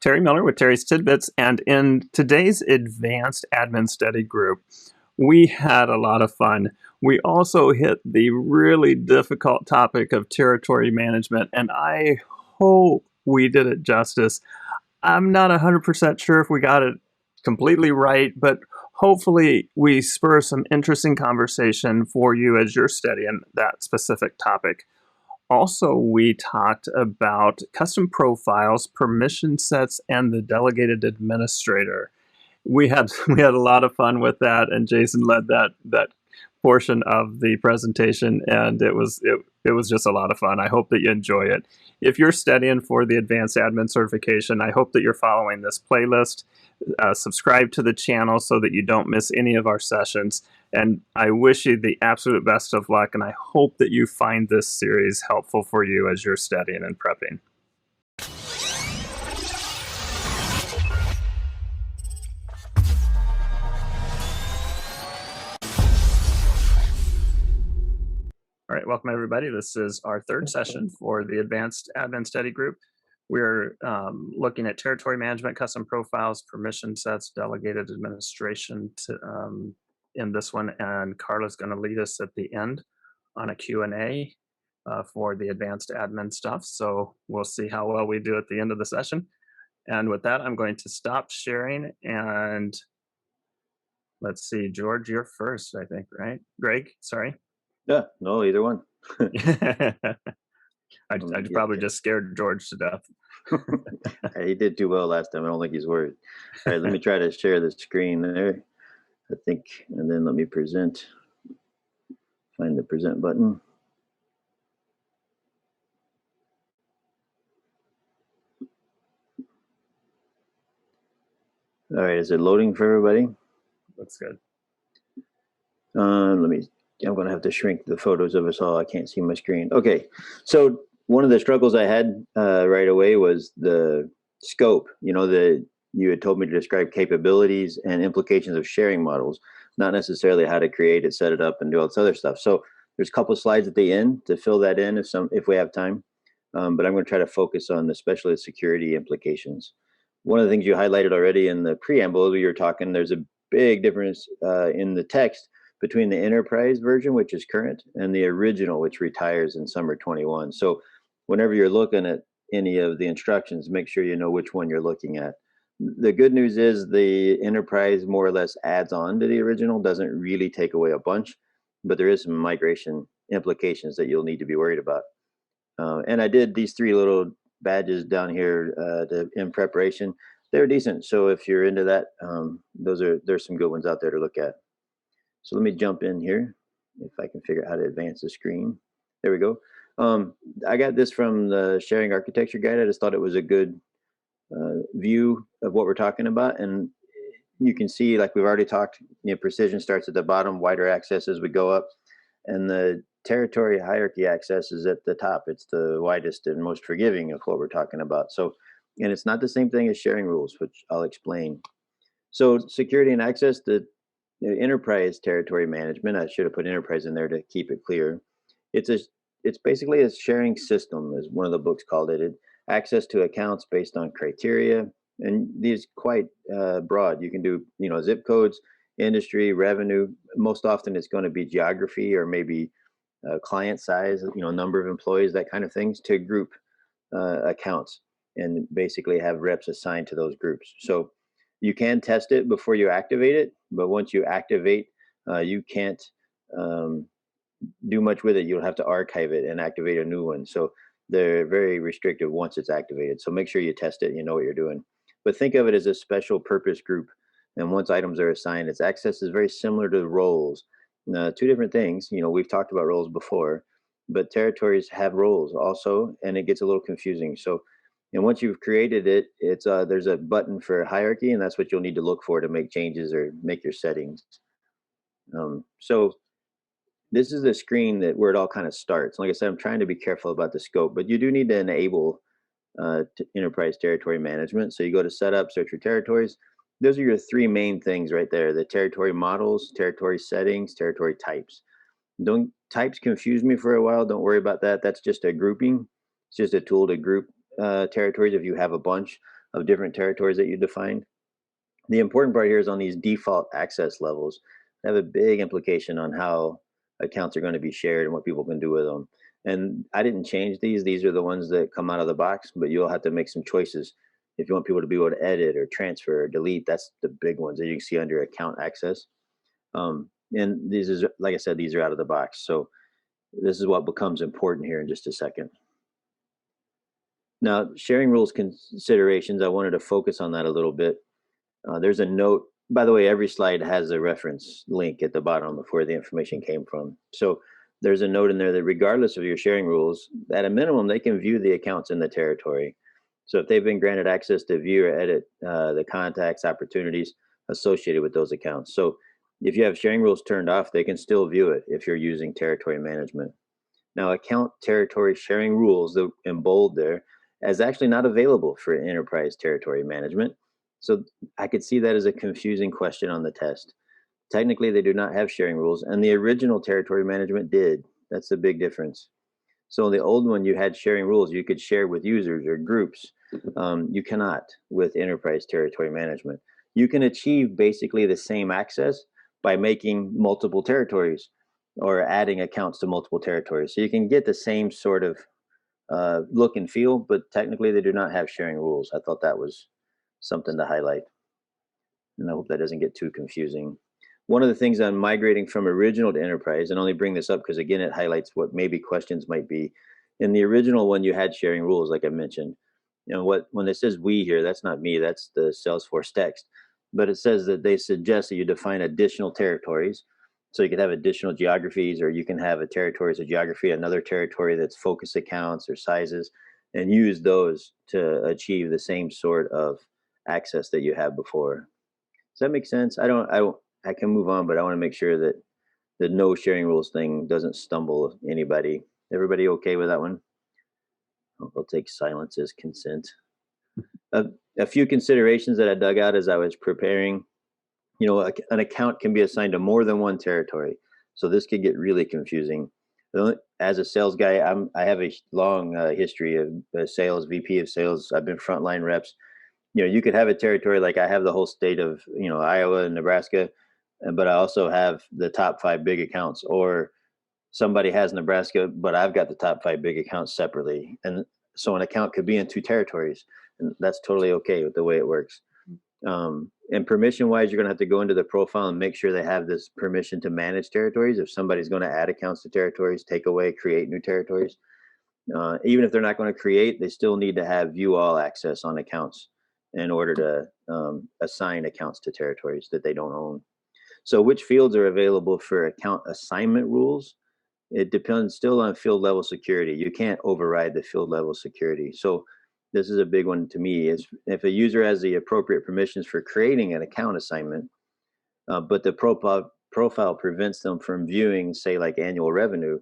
Terry Miller with Terry's Tidbits, and in today's Advanced Admin Study group, we had a lot of fun. We also hit the really difficult topic of territory management, and I hope we did it justice. I'm not 100% sure if we got it completely right, but hopefully we spur some interesting conversation for you as you're studying that specific topic. Also, we talked about custom profiles, permission sets, and the delegated administrator. We had a lot of fun with that, and Jason led that portion of the presentation, and it was just a lot of fun. I hope that you enjoy it. If you're studying for the Advanced Admin Certification, I hope that you're following this playlist. Subscribe to the channel so that you don't miss any of our sessions. And I wish you the absolute best of luck, and I hope that you find this series helpful for you as you're studying and prepping. All right, welcome everybody. This is our third session for the Advanced Admin Study Group. We're looking at territory management, custom profiles, permission sets, delegated administration in this one, and Carla's going to lead us at the end on a Q&A for the advanced admin stuff. So we'll see how well we do at the end of the session. And with that, I'm going to stop sharing, and let's see, George, you're first, I think, right? Greg, sorry. Yeah, no, either one. I probably just scared George to death. He did too well last time. I don't think he's worried. All right, let me try to share the screen there, I think, and then let me present. Find the present button. All right, is it loading for everybody? Looks good. I'm going to have to shrink the photos of us all. I can't see my screen. Okay, so one of the struggles I had right away was the scope. You had told me to describe capabilities and implications of sharing models, not necessarily how to create it, set it up, and do all this other stuff. So there's a couple of slides at the end to fill that in if we have time. But I'm going to try to focus on especially the security implications. One of the things you highlighted already in the preamble, we were talking, there's a big difference in the text between the enterprise version, which is current, and the original, which retires in summer 21. So whenever you're looking at any of the instructions, make sure you know which one you're looking at. The good news is the enterprise more or less adds on to the original, doesn't really take away a bunch, but there is some migration implications that you'll need to be worried about. And I did these three little badges down here in preparation. They're decent. So if you're into that, there's some good ones out there to look at. So let me jump in here, if I can figure out how to advance the screen. There we go. I got this from the Sharing Architecture Guide. I just thought it was a good view of what we're talking about. And you can see, like we've already talked, precision starts at the bottom, wider access as we go up. And the territory hierarchy access is at the top. It's the widest and most forgiving of what we're talking about. So, and it's not the same thing as sharing rules, which I'll explain. So security and access, the enterprise territory management, I should have put enterprise in there to keep it clear. It's basically a sharing system, as one of the books called it. Access to accounts based on criteria, and these quite broad. You can do zip codes, industry, revenue. Most often it's going to be geography or maybe client size, number of employees, that kind of things, to group accounts and basically have reps assigned to those groups. So you can test it before you activate it, but once you activate, you can't do much with it. You'll have to archive it and activate a new one. So they're very restrictive once it's activated. So make sure you test it and you know what you're doing. But think of it as a special purpose group. And once items are assigned, its access is very similar to roles. Two different things. We've talked about roles before, but territories have roles also, and it gets a little confusing. So, and once you've created it, it's there's a button for hierarchy, and that's what you'll need to look for to make changes or make your settings. So this is the screen where it all kind of starts. Like I said, I'm trying to be careful about the scope, but you do need to enable enterprise territory management. So you go to setup, search for territories. Those are your three main things right there: the territory models, territory settings, territory types. Types confuse me for a while. Don't worry about that. That's just a grouping. It's just a tool to group territories if you have a bunch. of different territories that you defined. The important part here is on these default access levels. They have a big implication on how accounts are going to be shared and what people can do with them. And I didn't change these. These are the ones that come out of the box, but you'll have to make some choices. If you want people to be able to edit or transfer or delete, that's the big ones that you can see under account access. And these is, like I said, these are out of the box. So this is what becomes important here in just a second. Now, sharing rules considerations, I wanted to focus on that a little bit. There's a note, by the way, every slide has a reference link at the bottom of where the information came from. So there's a note in there that regardless of your sharing rules, at a minimum, they can view the accounts in the territory. So if they've been granted access to view or edit the contacts, opportunities associated with those accounts. So if you have sharing rules turned off, they can still view it if you're using territory management. Now, account territory sharing rules, in bold there, is actually not available for enterprise territory management. So I could see that as a confusing question on the test. Technically, they do not have sharing rules, and the original territory management did. That's the big difference. So in the old one, you had sharing rules. You could share with users or groups. You cannot with enterprise territory management. You can achieve basically the same access by making multiple territories or adding accounts to multiple territories. So you can get the same sort of look and feel, but technically they do not have sharing rules. I thought that was something to highlight. And I hope that doesn't get too confusing. One of the things on migrating from original to enterprise, and I only bring this up because again, it highlights what maybe questions might be. In the original one, you had sharing rules, like I mentioned. You know, when it says we here, that's not me, that's the Salesforce text. But it says that they suggest that you define additional territories. So you could have additional geographies, or you can have a territory as a geography, another territory that's focus accounts or sizes, and use those to achieve the same sort of access that you had before. Does that make sense? I can move on, but I want to make sure that the no sharing rules thing doesn't stumble anybody. Everybody okay with that one? I'll take silence as consent. A few considerations that I dug out as I was preparing. You know, an account can be assigned to more than one territory, so this could get really confusing. As a sales guy, I have a long history of sales, VP of sales. I've been frontline reps. You know, you could have a territory like I have the whole state of, you know, Iowa and Nebraska, but I also have the top 5 big accounts, or somebody has Nebraska, but I've got the top 5 big accounts separately. And so an account could be in 2 territories, and that's totally okay with the way it works. And permission wise, you're going to have to go into the profile and make sure they have this permission to manage territories. If somebody's going to add accounts to territories, take away, create new territories, even if they're not going to create, they still need to have view all access on accounts in order to assign accounts to territories that they don't own. So which fields are available for account assignment rules? It depends still on field level security. You can't override the field level security. So this is a big one to me, is if a user has the appropriate permissions for creating an account assignment, but the profile prevents them from viewing, say, like annual revenue,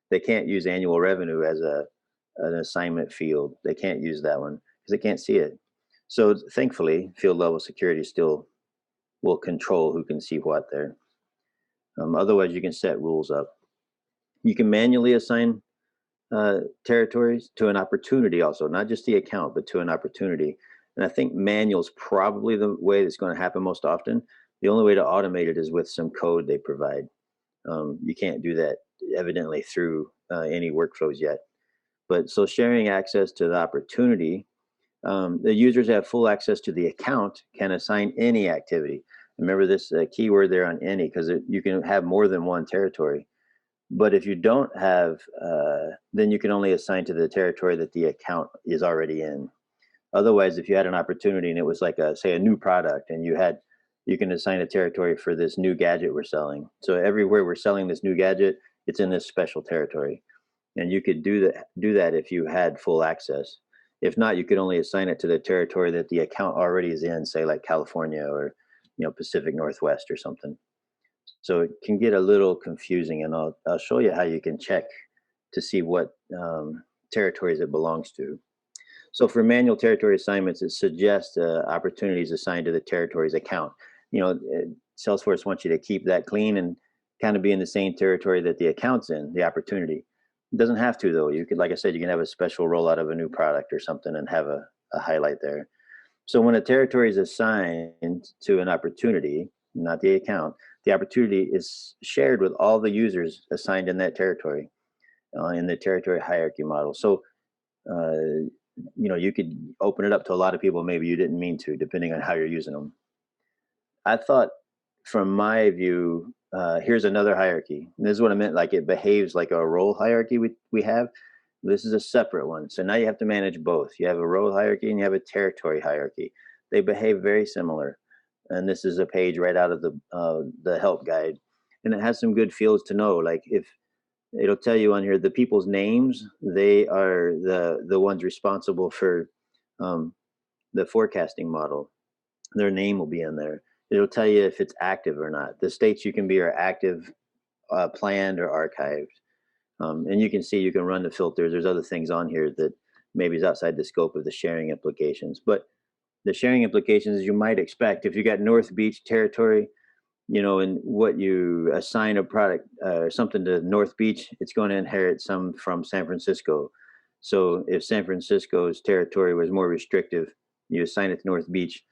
they can't use annual revenue as an assignment field. They can't use that one because they can't see it. So thankfully, field level security still will control who can see what there. Otherwise, you can set rules up. You can manually assign territories to an opportunity also, not just the account, but to an opportunity. And I think manual is probably the way that's going to happen most often. The only way to automate it is with some code they provide. You can't do that evidently through any workflows yet. But so sharing access to the opportunity, the users have full access to the account, can assign any activity. Remember this keyword there on any, because you can have more than one territory. But if you don't have, then you can only assign to the territory that the account is already in. Otherwise, if you had an opportunity and it was like say a new product, and you can assign a territory for this new gadget we're selling. So everywhere we're selling this new gadget, it's in this special territory. And you could do that if you had full access. If not, you could only assign it to the territory that the account already is in, say like California or, you know, Pacific Northwest or something. So it can get a little confusing, and I'll show you how you can check to see what territories it belongs to. So for manual territory assignments, it suggests opportunities assigned to the territory's account. You know, Salesforce wants you to keep that clean and kind of be in the same territory that the account's in, the opportunity. It doesn't have to, though. You could, like I said, you can have a special rollout of a new product or something and have a highlight there. So when a territory is assigned to an opportunity, not the account, the opportunity is shared with all the users assigned in that territory, in the territory hierarchy model. So, uh, you could open it up to a lot of people. Maybe you didn't mean to, depending on how you're using them. I thought, from my view, here's another hierarchy. And this is what I meant. Like, it behaves like a role hierarchy we have. This is a separate one. So now you have to manage both. You have a role hierarchy and you have a territory hierarchy. They behave very similar. And this is a page right out of the help guide, and it has some good fields to know. Like, if it'll tell you on here the people's names, they are the ones responsible for um, the forecasting model. Their name will be in there. It'll tell you if it's active or not. The states you can be are active, planned, or archived. And you can see, you can run the filters. There's other things on here that maybe is outside the scope of the sharing implications. But the sharing implications, as you might expect, if you got North Beach territory, and what you assign a product or something to North Beach, it's going to inherit some from San Francisco. So if San Francisco's territory was more restrictive, you assign it to North Beach.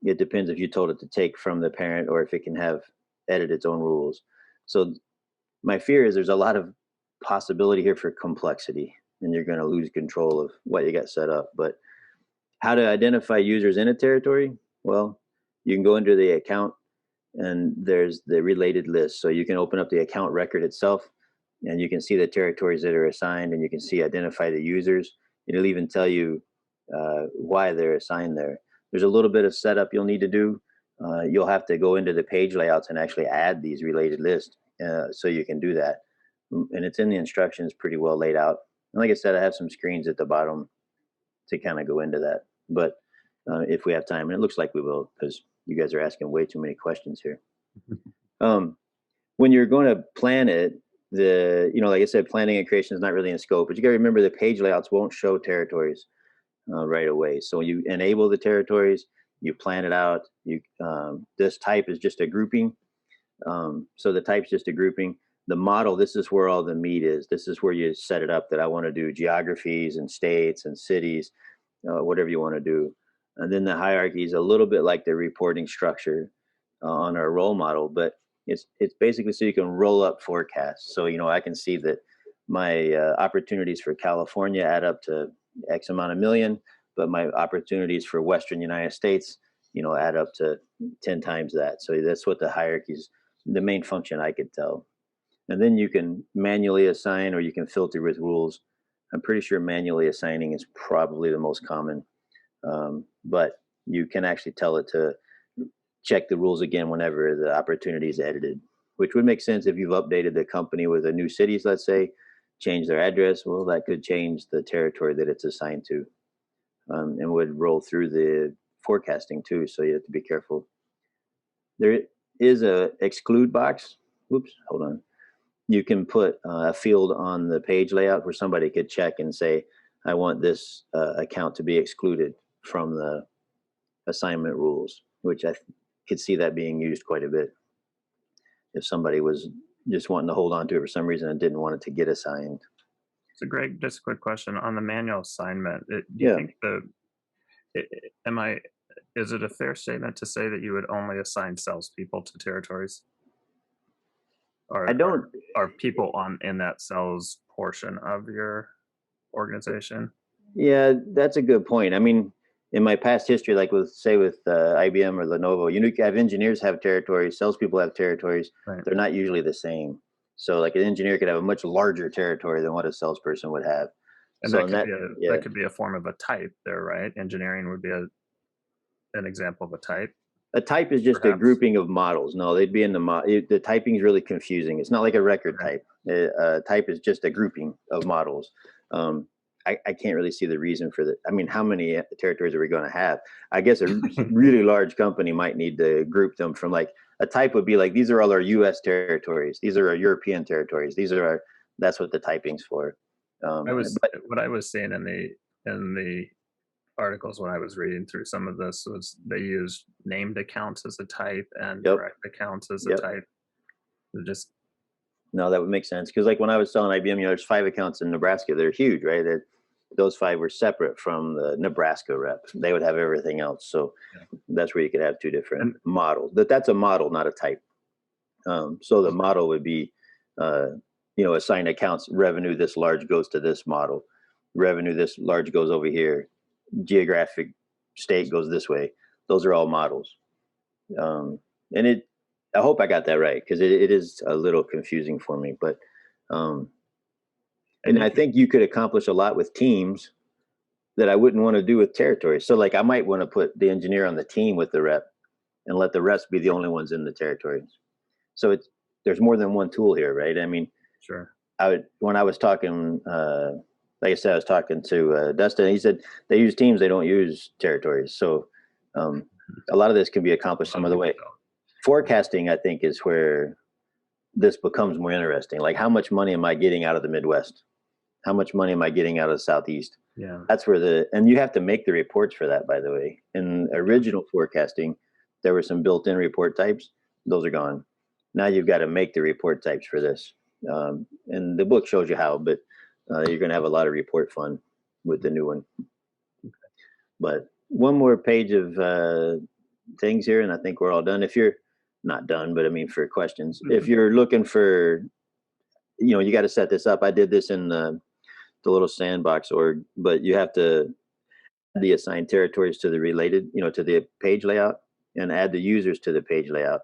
It depends if you told it to take from the parent or if it can have edit its own rules. So my fear is there's a lot of possibility here for complexity, and you're going to lose control of what you got set up. But how to identify users in a territory? Well, you can go into the account and there's the related list. So you can open up the account record itself and you can see the territories that are assigned, and you can see identify the users. It'll even tell you why they're assigned there. There's a little bit of setup you'll need to do. You'll have to go into the page layouts and actually add these related lists, so you can do that. And it's in the instructions, pretty well laid out. And like I said, I have some screens at the bottom to kind of go into that. But if we have time, and it looks like we will, because you guys are asking way too many questions here. When you're going to plan it, like I said, planning and creation is not really in scope, but you got to remember the page layouts won't show territories right away. So when you enable the territories, you plan it out. This type is just a grouping. So the type's just a grouping. The model, this is where all the meat is. This is where you set it up that I want to do geographies and states and cities, whatever you want to do. And then the hierarchy is a little bit like the reporting structure on our role model, but it's basically so you can roll up forecasts. So I can see that my opportunities for California add up to X amount of million, but my opportunities for Western United States, add up to 10 times that. So that's what the hierarchies, the main function I could tell. And then you can manually assign, or you can filter with rules. I'm pretty sure manually assigning is probably the most common. But you can actually tell it to check the rules again whenever the opportunity is edited, which would make sense if you've updated the company with a new cities, let's say, change their address. Well, that could change the territory that it's assigned to, and would roll through the forecasting too. So you have to be careful. There is a exclude box. Oops, hold on. You can put a field on the page layout where somebody could check and say, I want this account to be excluded from the assignment rules, which I could see that being used quite a bit if somebody was just wanting to hold on to it for some reason and didn't want it to get assigned. So Greg, just a quick question on the manual assignment. Do you Yeah. think is it a fair statement to say that you would only assign salespeople to territories? Or I don't. are people in that sales portion of your organization? Yeah, that's a good point. I mean, in my past history, like with IBM or Lenovo, you have engineers have territories, salespeople have territories. Right. They're not usually the same. So like an engineer could have a much larger territory than what a salesperson would have. And So that could be a form of a type there, right? Engineering would be an example of a type. A type is just Perhaps. a grouping of models. No, they'd be in the typing is really confusing. It's not like a record type. A type is just a grouping of models. I can't really see the reason for that. I mean, how many territories are we going to have? I guess a really large company might need to group them from, like, a type would be like, these are all our U.S. territories. These are our European territories. That's what the typing's for. What I was seeing in the articles when I was reading through some of this was they used named accounts as a type and direct accounts as a type. No, that would make sense, because like when I was selling IBM, there's 5 accounts in Nebraska. They're huge, right? those 5 were separate from the Nebraska rep. They would have everything else. So that's where you could have 2 different models. That's a model, not a type. So the model would be, assigned accounts revenue this large goes to this model. Revenue this large goes over here. Geographic state goes this way. Those are all models. And I hope I got that right, because it is a little confusing for me. But and I think you could accomplish a lot with teams that I wouldn't want to do with territories. So like I might want to put the engineer on the team with the rep and let the reps be the only ones in the territories. So there's more than one tool here, right? I mean, sure. When I was talking, like I said, I was talking to Dustin. He said they use teams, they don't use territories. So a lot of this can be accomplished some other way. Forecasting, I think, is where this becomes more interesting. Like, how much money am I getting out of the Midwest? How much money am I getting out of the Southeast? Yeah, that's where and you have to make the reports for that, by the way. In original forecasting, there were some built-in report types. Those are gone. Now you've got to make the report types for this. And the book shows you how, but you're going to have a lot of report fun with the new one. But one more page of things here, and I think we're all done. If you're not done, but I mean, for questions, if you're looking for, you got to set this up. I did this in the little sandbox org, but you have to add the assigned territories to the related, to the page layout, and add the users to the page layout,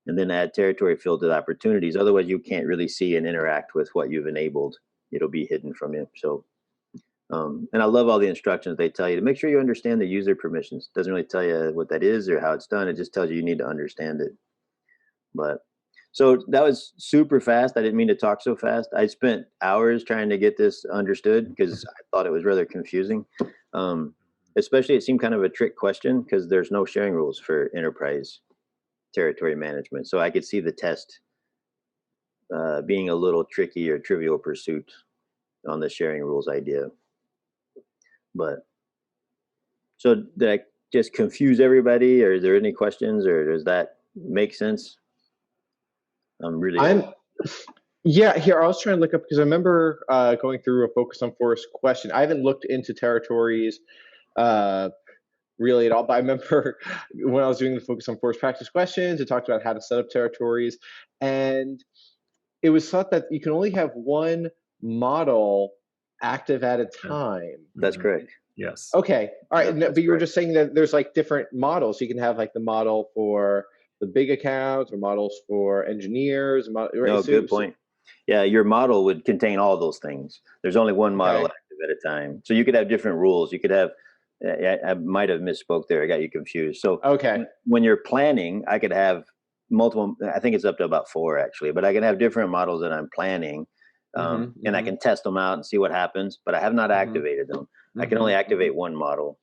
and then add territory filtered opportunities. Otherwise, you can't really see and interact with what you've enabled. It'll be hidden from you. So, and I love all the instructions they tell you to make sure you understand the user permissions. Doesn't really tell you what that is or how it's done. It just tells you need to understand it. But so that was super fast. I didn't mean to talk so fast. I spent hours trying to get this understood because I thought it was rather confusing. Especially, it seemed kind of a trick question because there's no sharing rules for enterprise territory management. So I could see the test being a little tricky or trivial pursuit on the sharing rules idea. But so did I just confuse everybody, or is there any questions, or does that make sense? Yeah, here, I was trying to look up, because I remember going through a focus on forest question. I haven't looked into territories really at all, but I remember when I was doing the focus on forest practice questions, it talked about how to set up territories, and it was thought that you can only have one model active at a time. That's correct. Yes. Okay. All right. But you were just saying that there's like different models. You can have like the model for the big accounts or models for engineers. Right? No, good point. Yeah, your model would contain all those things. There's only one model active at a time. So you could have different rules. You could have, I might have misspoke there. I got you confused. So when you're planning, I could have multiple, I think it's up to about 4 actually, but I can have different models that I'm planning. And I can test them out and see what happens, but I have not activated them. I can only activate one model.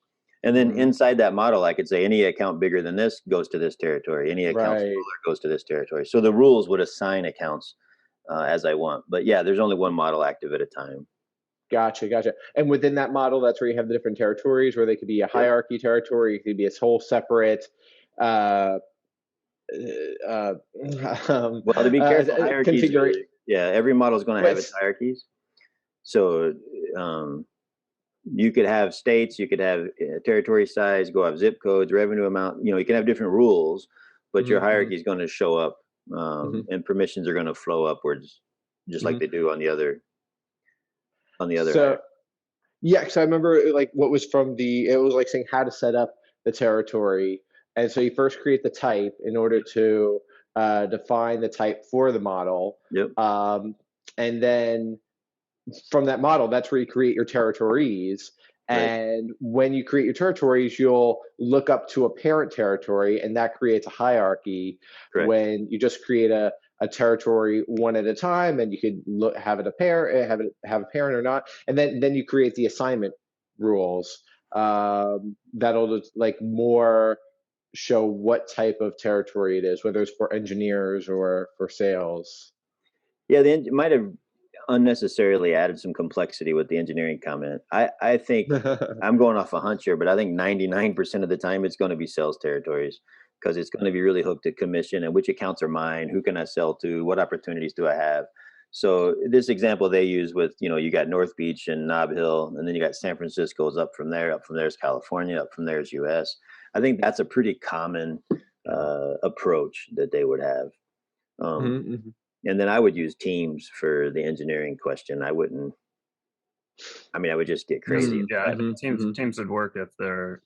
And then inside that model, I could say any account bigger than this goes to this territory. Any account smaller goes to this territory. So the rules would assign accounts as I want. But yeah, there's only one model active at a time. Gotcha. And within that model, that's where you have the different territories, where they could be a hierarchy territory, it could be a whole separate well, to be careful, hierarchies every model is going to have its hierarchies. So you could have states, you could have territory size, go have zip codes, revenue amount. You can have different rules, but your hierarchy is going to show up, and permissions are going to flow upwards, just like they do on the other. So, yeah, because I remember like what was it was like saying how to set up the territory, and so you first create the type in order to define the type for the model. Yep. And then from that model, that's where you create your territories. And when you create your territories, you'll look up to a parent territory, and that creates a hierarchy. When you just create a territory one at a time, and you could have it have a parent or not, and then you create the assignment rules that'll just like more show what type of territory it is, whether it's for engineers or for sales. Yeah, it might have unnecessarily added some complexity with the engineering comment. I think I'm going off a hunch here, but I think 99% of the time it's going to be sales territories, because it's going to be really hooked to commission and which accounts are mine, who can I sell to, what opportunities do I have. So this example they use with, you got North Beach and Nob Hill, and then you got San Francisco's up from there is California, up from there is US. I think that's a pretty common approach that they would have. And then I would use teams for the engineering question. I would just get crazy. Yeah, teams would work if the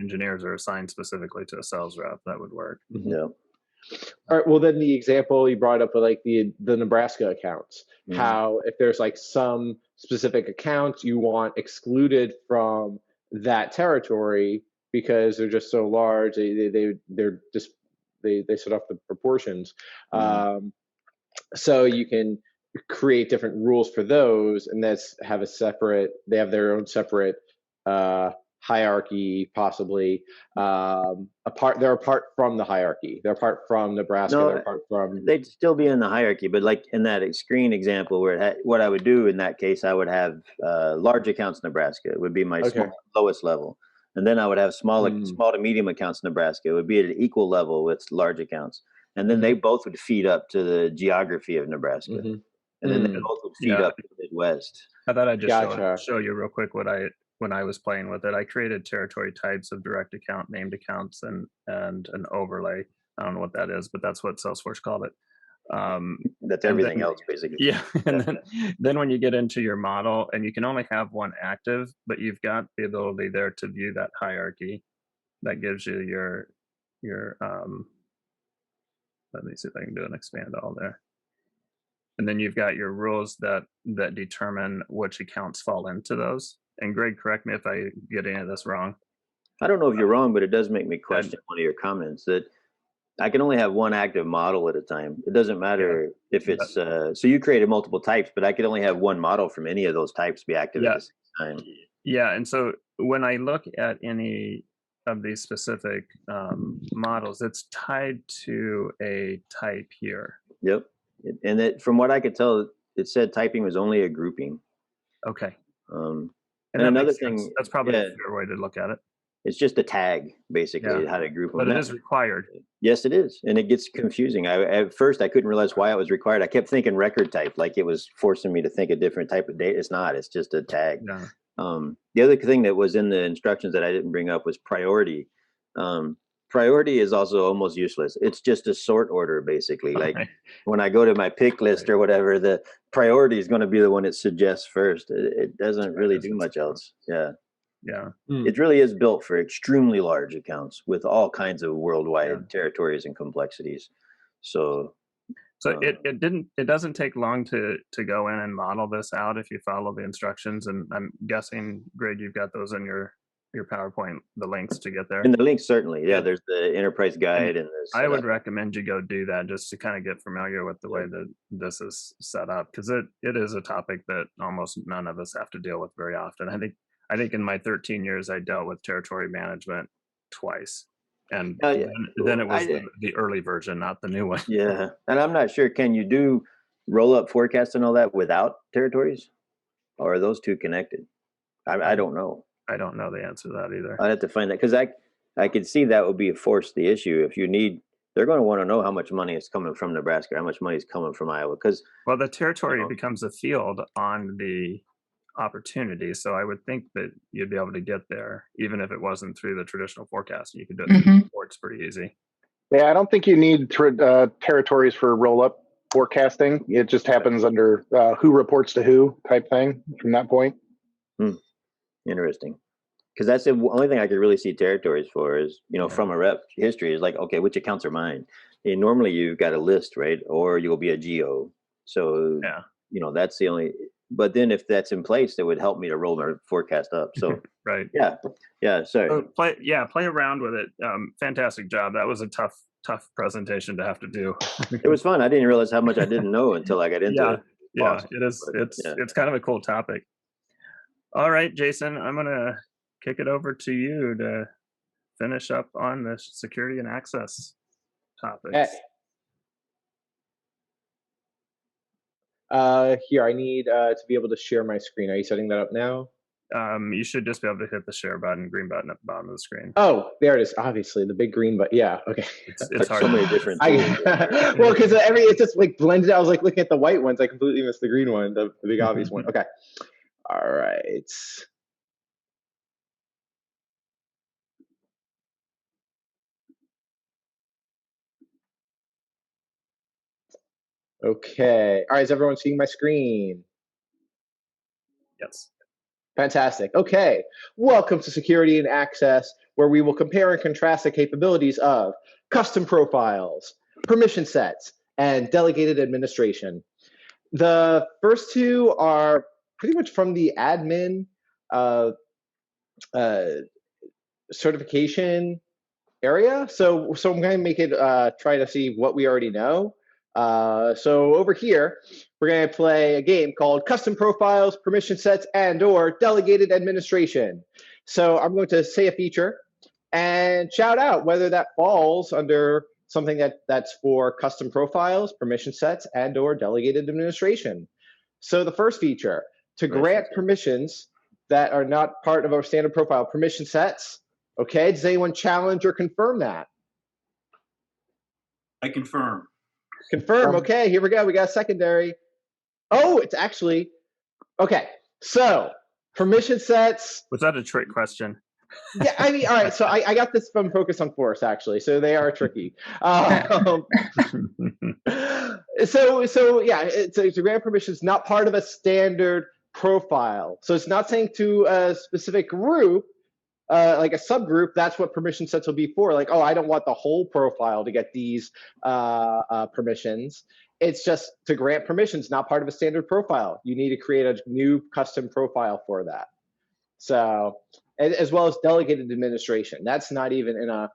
engineers are assigned specifically to a sales rep. That would work. Yeah. All right. Well, then the example you brought up with like the Nebraska accounts, how if there's like some specific accounts you want excluded from that territory because they're just so large, they set off the proportions. So you can create different rules for those, and they have their own separate hierarchy, possibly they're apart from the hierarchy. They're apart from Nebraska. No, they're apart from. They'd still be in the hierarchy, but like in that screen example where what I would do in that case, I would have large accounts Nebraska. It would be my lowest level. And then I would have small to medium accounts Nebraska. It would be at an equal level with large accounts. And then they both would feed up to the geography of Nebraska. And then they both would feed up to the Midwest. I thought I'd just show you real quick when I was playing with it. I created territory types of direct account, named accounts, and an overlay. I don't know what that is, but that's what Salesforce called it. That's everything else, basically. Yeah. And then when you get into your model, and you can only have one active, but you've got the ability there to view that hierarchy. That gives you your let me see if I can do an expand all there. And then you've got your rules that determine which accounts fall into those. And Greg, correct me if I get any of this wrong. I don't know if you're wrong, but it does make me question one of your comments that I can only have one active model at a time. It doesn't matter if it's so you created multiple types, but I could only have one model from any of those types be active at the same time. Yeah, and so when I look at any of these specific models, it's tied to a type here. Yep. And from what I could tell, it said typing was only a grouping. Okay. And another thing, that's probably a fair way to look at it. It's just a tag, basically, how to group them. But it is required. Yes, it is. And it gets confusing. At first, I couldn't realize why it was required. I kept thinking record type, like it was forcing me to think a different type of data. It's not. It's just a tag. Yeah. The other thing that was in the instructions that I didn't bring up was priority. Priority is also almost useless. It's just a sort order, basically. Like when I go to my pick list or whatever, the priority is going to be the one it suggests first. It doesn't really do much else. Yeah. Yeah. It really is built for extremely large accounts with all kinds of worldwide territories and complexities. So it doesn't take long to go in and model this out if you follow the instructions. And I'm guessing, Greg, you've got those in your PowerPoint, the links to get there. And the links, certainly. Yeah, there's the enterprise guide. And I would recommend you go do that just to kind of get familiar with the way that this is set up, because it is a topic that almost none of us have to deal with very often. I think in my 13 years, I dealt with territory management twice. And then it was the early version, not the new one. Yeah. And I'm not sure, can you do roll-up forecast and all that without territories? Or are those two connected? I don't know. I don't know the answer to that either. I'd have to find that, because I could see that would be the issue. If they're going to want to know how much money is coming from Nebraska, how much money is coming from Iowa. Well, the territory becomes a field on the opportunity. So I would think that you'd be able to get there, even if it wasn't through the traditional forecasting. You could do it through reports pretty easy. Yeah, I don't think you need territories for roll-up forecasting. It just happens under who reports to who type thing from that point. Interesting. Because that's the only thing I could really see territories for is, from a rep history is like, okay, which accounts are mine? And normally you've got a list, right? Or you'll be a geo. So, that's the only, but then if that's in place, it would help me to roll my forecast up. So, right. Yeah. Sorry. So play around with it. Fantastic job. That was a tough presentation to have to do. It was fun. I didn't realize how much I didn't know until I got into it. Yeah, awesome. It is. It's kind of a cool topic. All right, Jason, I'm going to kick it over to you to finish up on the security and access topics. Here, I need to be able to share my screen. Are you setting that up now? You should just be able to hit the share button, green button at the bottom of the screen. Oh, there it is. Obviously, the big green button. Yeah. Okay. It's hard. So many different tools. Well, because it's just like blended. I was like looking at the white ones. I completely missed the green one, the big obvious one. Okay. All right. Okay. All right. Is everyone seeing my screen? Yes. Fantastic. Okay. Welcome to Security and Access, where we will compare and contrast the capabilities of custom profiles, permission sets, and delegated administration. The first two are pretty much from the admin certification area. So I'm going to make it try to see what we already know. So over here, we're going to play a game called Custom Profiles, Permission Sets, and/or Delegated Administration. So I'm going to say a feature and shout out whether that falls under something that's for custom profiles, permission sets, and/or delegated administration. So the first feature, to grant permissions that are not part of our standard profile, permission sets. Okay, does anyone challenge or confirm that? I confirm. Confirm. Okay, here we go. We got a secondary. Oh, it's actually okay. So permission sets. Was that a trick question? Yeah, I mean, all right. So I got this from Focus on Force actually. So they are tricky. So yeah, it's a grant permissions not part of a standard profile. So it's not saying to a specific group. Like a subgroup, that's what permission sets will be for. Like, oh, I don't want the whole profile to get these permissions. It's just to grant permissions, not part of a standard profile. You need to create a new custom profile for that. So, as well as delegated administration. That's not even in a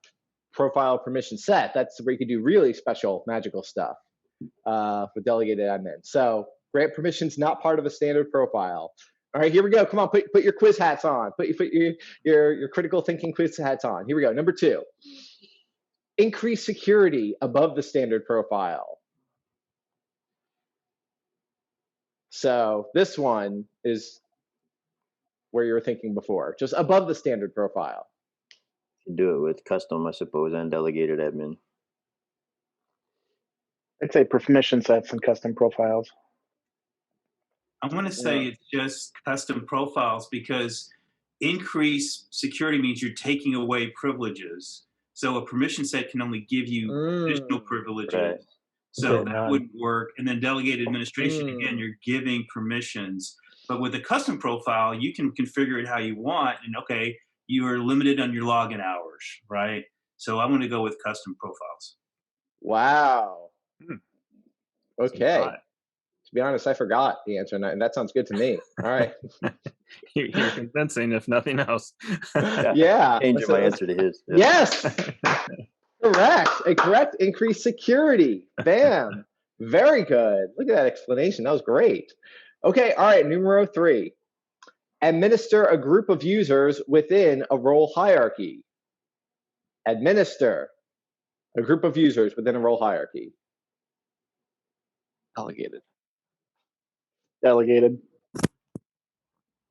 profile permission set. That's where you can do really special magical stuff with delegated admin. So, grant permissions, not part of a standard profile. All right, here we go. Come on, put your quiz hats on. Put your critical thinking quiz hats on. Here we go. Number 2, increase security above the standard profile. So this one is where you were thinking before, just above the standard profile. You can do it with custom, I suppose, and delegated admin. I'd say permission sets and custom profiles. I'm going to say it's just custom profiles because increased security means you're taking away privileges. So a permission set can only give you additional privileges. Right. So that wouldn't work. And then delegated administration, again, you're giving permissions. But with a custom profile, you can configure it how you want. And okay, you are limited on your login hours, right? So I'm going to go with custom profiles. Wow. Okay. To be honest, I forgot the answer, and that sounds good to me. All right. You're convincing, if nothing else. Yeah. Changing my answer to his. Yeah. Yes. Correct. A correct increased security. Bam. Very good. Look at that explanation. That was great. Okay. All right. Numero 3. Administer a group of users within a role hierarchy. Administer a group of users within a role hierarchy. Delegated.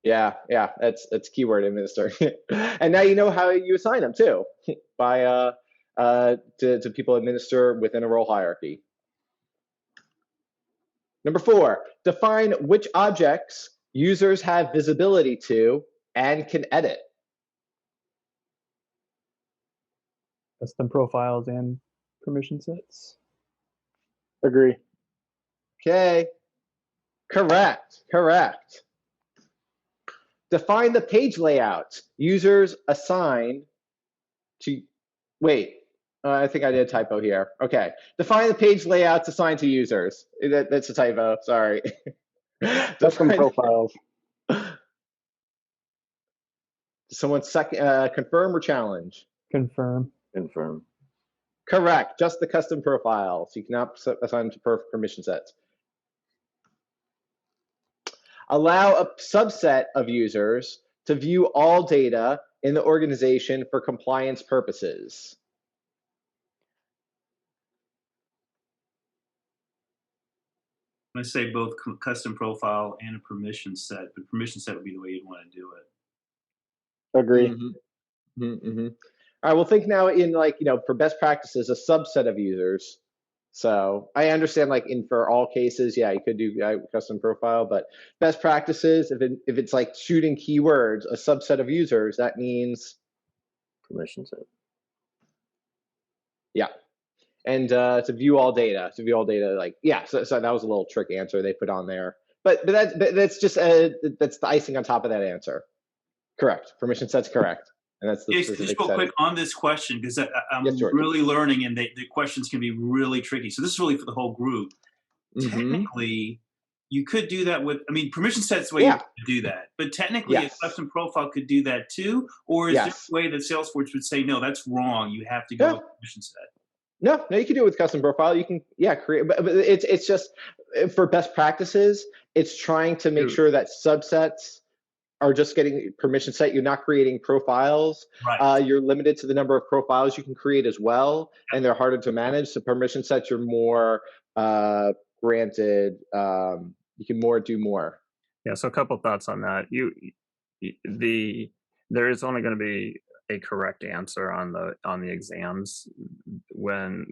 Yeah, that's keyword administer. And now you know how you assign them too, by to people administer within a role hierarchy. Number 4, define which objects users have visibility to and can edit. Custom profiles and permission sets. Agree. Okay. Correct. Define the page layout users assign to, wait, I think I did a typo here. Okay. Define the page layouts assigned to users. That's a typo, sorry. Custom profiles. Someone confirm or challenge? Confirm. Confirm. Correct, just the custom profiles. You cannot assign them to permission sets. Allow a subset of users to view all data in the organization for compliance purposes. I'm going to say both custom profile and a permission set, but permission set would be the way you'd want to do it. Agree. Mm-hmm. Mm-hmm. All right, well, think now in like, for best practices, a subset of users. So I understand like for all cases, yeah, you could do custom profile, but best practices, if it's like shooting keywords, a subset of users, that means Permission set. Yeah. And to view all data, like, yeah, so that was a little trick answer they put on there. But that's just, that's the icing on top of that answer. Correct. Permission set's correct. And that's the Just specific real setting. quick on this question, because I'm Yes, George. really learning, and the questions can be really tricky. So this is really for the whole group. Mhm. Technically, you could do that with, permission set's the way you do that. But technically, Yes. a custom profile could do that too? Or is there a way that Salesforce would say, no, that's wrong, you have to go with permission set? No, you can do it with custom profile. You can, create, but it's just for best practices. It's trying to make sure that subsets are just getting permission set. You're not creating profiles. Right. You're limited to the number of profiles you can create as well, and they're harder to manage. So permission sets, you're more granted. You can do more. Yeah. So a couple thoughts on that. There is only going to be a correct answer on the exams. When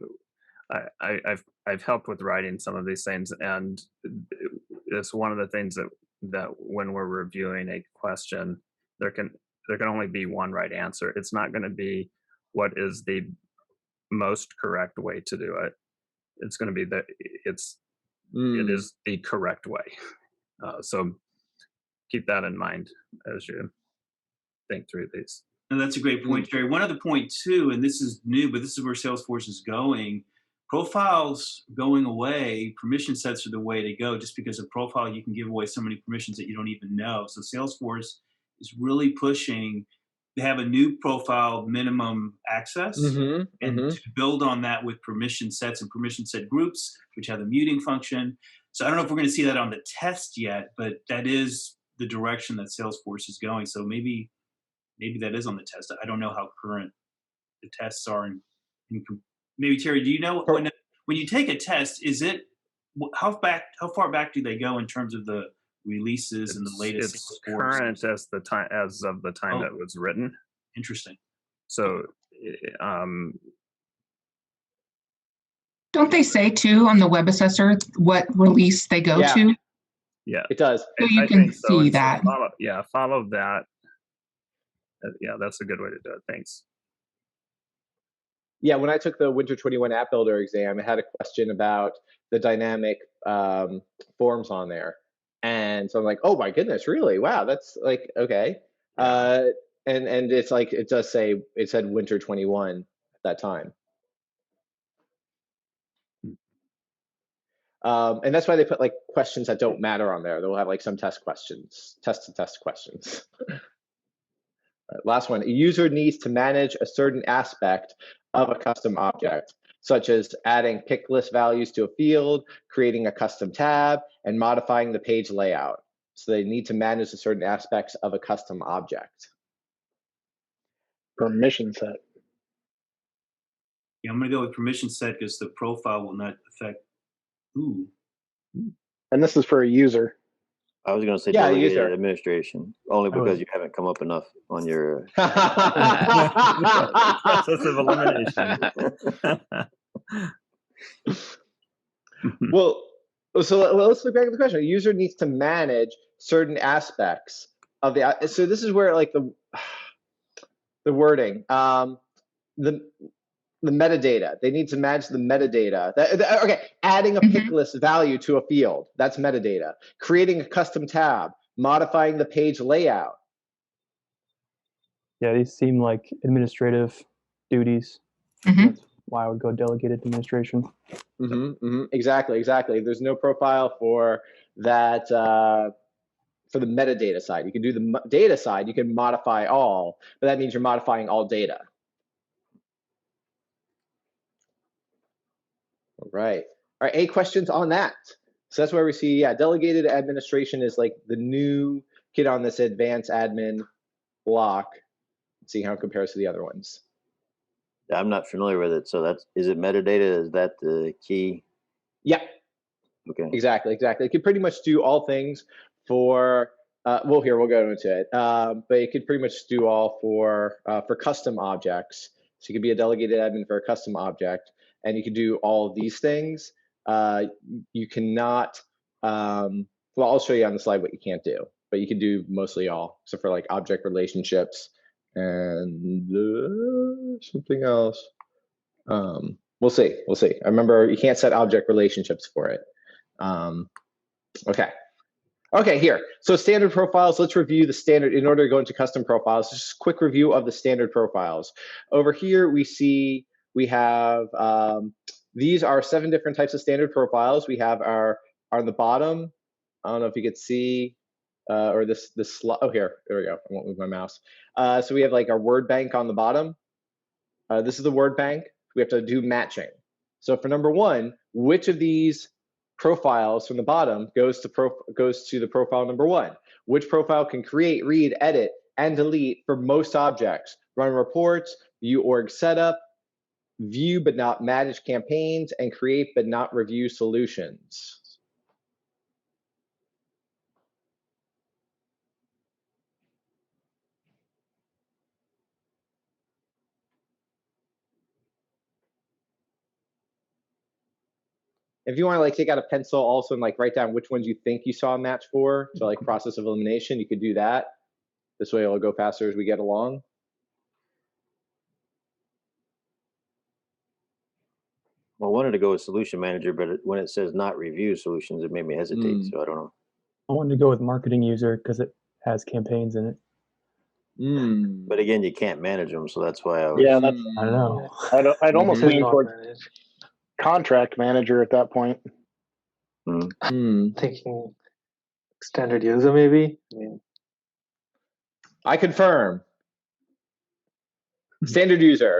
I've helped with writing some of these things, and it's one of the things that when we're reviewing a question, there can only be one right answer. It's not going to be what is the most correct way to do it. It's going to be it is the correct way. So keep that in mind as you think through these. And that's a great point, Jerry. One other point too, and this is new, but this is where Salesforce is going. Profiles going away, permission sets are the way to go. Just because a profile, you can give away so many permissions that you don't even know. So Salesforce is really pushing to have a new profile minimum access, and to build on that with permission sets and permission set groups, which have the muting function. So I don't know if we're going to see that on the test yet, but that is the direction that Salesforce is going. So maybe that is on the test. I don't know how current the tests are. Maybe Terry, do you know when you take a test, is it how far back do they go in terms of the releases and the latest? It's current as of the time that was written. Interesting. So, don't they say too on the web assessor what release they go to? Yeah, it does. So you can see that. Follow that. Yeah, that's a good way to do it. Thanks. Yeah, when I took the Winter 21 App Builder exam, I had a question about the dynamic forms on there. And so I'm like, oh my goodness, really? Wow, that's like, okay. And it's like, it does say, it said Winter 21 at that time. And that's why they put like questions that don't matter on there. They'll have like some test questions, test questions. Right, last one, a user needs to manage a certain aspect of a custom object, such as adding pick list values to a field, creating a custom tab, and modifying the page layout. So they need to manage the certain aspects of a custom object. Permission set. Yeah, I'm going to go with permission set because the profile will not affect. Ooh. And this is for a user. I was going to say delegated administration, only because you haven't come up enough on your process of elimination. Well, so let's look back at the question. A user needs to manage certain aspects of the. So this is where like the wording, the metadata. They need to manage the metadata. Okay, adding a pick list value to a field. That's metadata. Creating a custom tab. Modifying the page layout. Yeah, these seem like administrative duties. That's why I would go delegated administration. Exactly. There's no profile for that for the metadata side. You can do the data side. You can modify all, but that means you're modifying all data. All right. Any questions on that? So that's where we see, delegated administration is like the new kid on this advanced admin block. Let's see how it compares to the other ones. I'm not familiar with it. So is it metadata? Is that the key? Yeah. Okay. Exactly. It could pretty much do all things for, we'll go into it, but it could pretty much do all for custom objects. So you could be a delegated admin for a custom object, and you can do all of these things. You cannot, well, I'll show you on the slide what you can't do, but you can do mostly all, except for like object relationships and something else. We'll see. I remember you can't set object relationships for it. Okay, here. So standard profiles, let's review the standard in order to go into custom profiles. Just a quick review of the standard profiles. Over here, we have, these are 7 different types of standard profiles. We have our on the bottom. I don't know if you could see, or this slide. Oh, there we go. I won't move my mouse. So we have like our word bank on the bottom. This is the word bank. We have to do matching. So for number 1, which of these profiles from the bottom goes to the profile number 1? Which profile can create, read, edit, and delete for most objects? Run reports, view org setup, view but not manage campaigns, and create but not review solutions. If you want to like take out a pencil also and like write down which ones you think you saw a match for, so like process of elimination, you could do that. This way it'll go faster as we get along. Well, I wanted to go with solution manager, but when it says not review solutions, it made me hesitate. So I don't know. I wanted to go with marketing user because it has campaigns in it. But again, you can't manage them, so that's why I was. Yeah, I don't know. I'd almost lean Not towards managed. contract manager at that point. Thinking standard user maybe. I mean, I confirm. Standard user.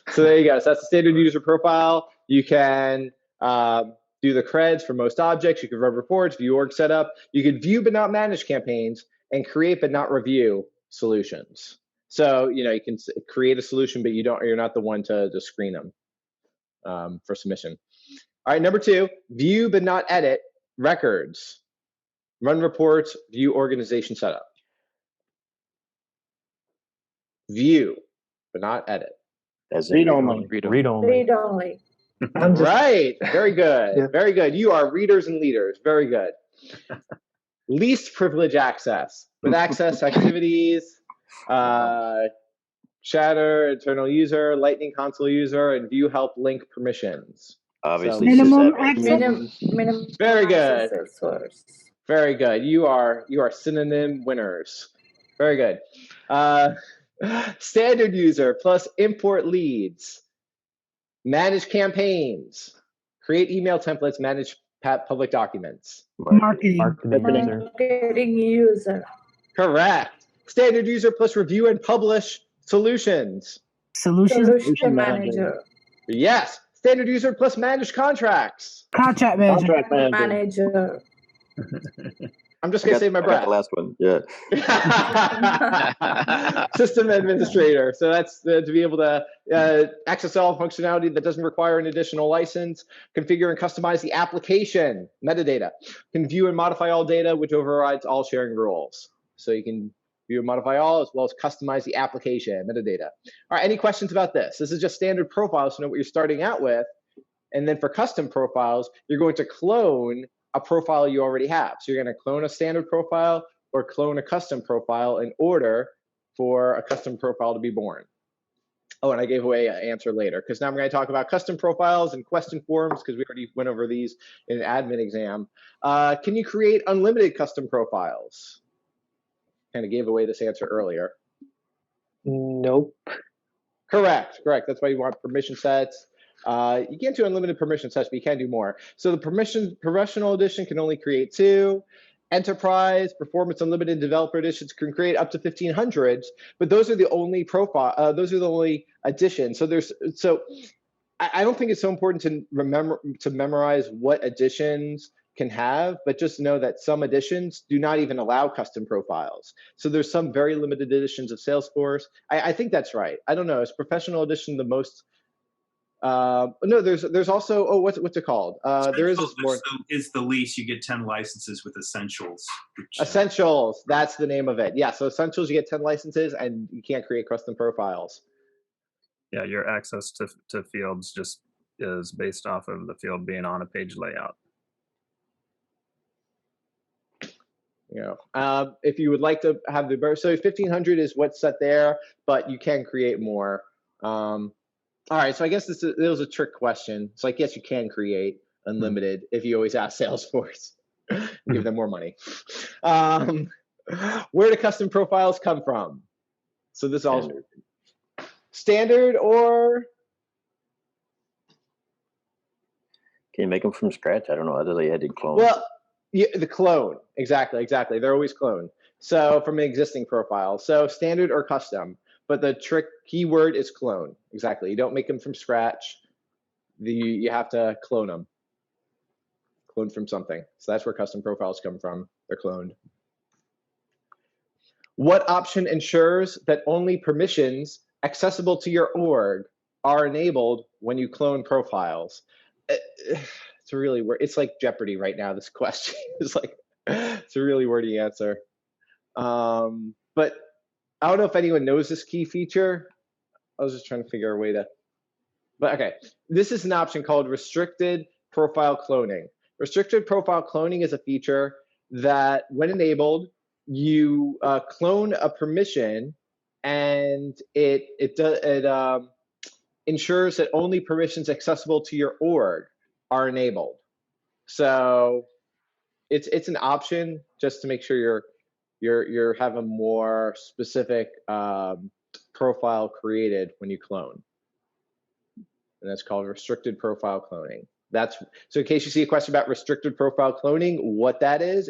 So there you go. So that's the standard user profile. You can do the creds for most objects. You can run reports, view org setup. You can view but not manage campaigns, and create but not review solutions. So you can create a solution, but you're not the one to screen them for submission. All right, number 2, view but not edit records. Run reports, view organization setup. View but not edit. As Read only. Read only. Right. Very good. Yeah. Very good. You are readers and leaders. Very good. Least privilege access. With access activities, chatter, internal user, lightning console user, and view help link permissions. Obviously, minimum sysadmin. minimum Very good. Salesforce. Very good. You are synonym winners. Very good. Standard user plus import leads. Manage campaigns. Create email templates. Manage public documents. Marketing user. Correct. Standard user plus review and publish solutions. Solution manager. Yes. Standard user plus manage contracts. Contract manager. I'm just going to save my breath. The last one, yeah. System administrator. So that's to be able to access all functionality that doesn't require an additional license. Configure and customize the application. Metadata. Can view and modify all data, which overrides all sharing rules. So you can view and modify all, as well as customize the application. Metadata. All right, any questions about this? This is just standard profiles to know what you're starting out with. And then for custom profiles, you're going to clone a profile you already have. So you're going to clone a standard profile or clone a custom profile in order for a custom profile to be born. Oh, and I gave away an answer later because now I'm going to talk about custom profiles and question forms because we already went over these in an admin exam. Can you create unlimited custom profiles? Kind of gave away this answer earlier. nope. Correct. That's why you want permission sets. You can't do unlimited permission sets, but you can do more. So the professional edition can only create 2. Enterprise, performance unlimited, developer editions can create up to 1,500, but those are the only profile. Those are the only editions. So I don't think it's so important to memorize what editions can have, but just know that some editions do not even allow custom profiles. So there's some very limited editions of Salesforce. I think that's right. I don't know. Is professional edition the most No, there's also what's it called? There is this more. Is the lease, you get 10 licenses with Essentials. Essentials, that's the name of it. Yeah, so Essentials, you get 10 licenses and you can't create custom profiles. Yeah, your access to fields just is based off of the field being on a page layout. If you would like to have the so 1500 is what's set there, but you can create more. All right, so I guess this was a trick question. So I guess you can create unlimited if you always ask Salesforce, give them more money. Where do custom profiles come from? So this all standard or can you make them from scratch? I don't know. Other than you had to clone. Well, yeah, the clone, exactly. They're always cloned. So from an existing profile, so standard or custom. But the trick keyword is clone. Exactly. You don't make them from scratch. You have to clone them. Clone from something. So that's where custom profiles come from. They're cloned. What option ensures that only permissions accessible to your org are enabled when you clone profiles? It's really weird. It's like Jeopardy right now, this question. It's a really wordy answer. But I don't know if anyone knows this key feature. I was just trying to figure a way to, but okay. This is an option called restricted profile cloning. Restricted profile cloning is a feature that when enabled, you clone a permission and it ensures that only permissions accessible to your org are enabled. So it's an option just to make sure you're have a more specific profile created when you clone, and that's called restricted profile cloning. So in case you see a question about restricted profile cloning, what that is,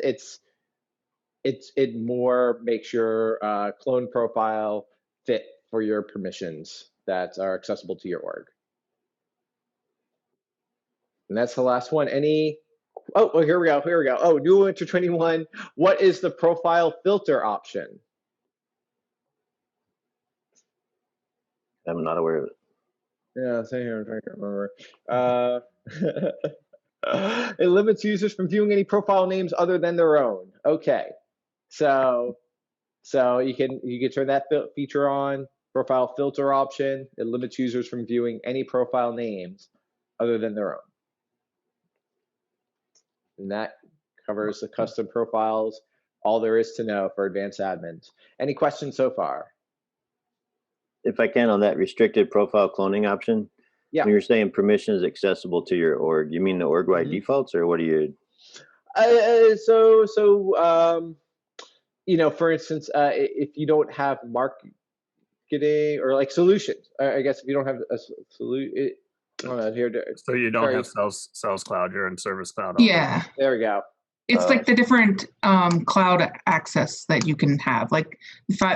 it more makes your clone profile fit for your permissions that are accessible to your org. And that's the last one. Oh, here we go. Oh, new winter 21. What is the profile filter option? I'm not aware of it. Yeah, same here. I'm trying to remember. It limits users from viewing any profile names other than their own. Okay, so you can turn that feature on. Profile filter option. It limits users from viewing any profile names other than their own. And that covers the custom profiles, all there is to know for advanced admins. Any questions so far? If I can, on that restricted profile cloning option, yeah. When you're saying permissions accessible to your org, you mean the org-wide defaults, or what do you? For instance, if you don't have marketing or like solutions, I guess if you don't have a solution. So you don't have Sales Cloud, you're in Service Cloud only. Yeah. There we go. It's like the different cloud access that you can have, like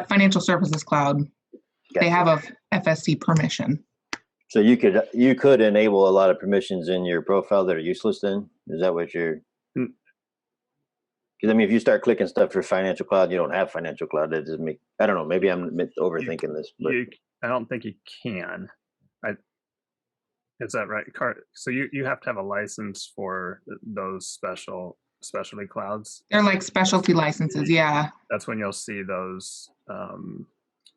Financial Services Cloud. Gotcha. They have a FSC permission. So you could enable a lot of permissions in your profile that are useless then? Is that what you're? Because I mean, if you start clicking stuff for Financial Cloud, you don't have Financial Cloud. That doesn't make, I don't know, maybe I'm overthinking this. But I don't think you can. Is that right? So you have to have a license for those specialty clouds? They're like specialty licenses, yeah. That's when you'll see those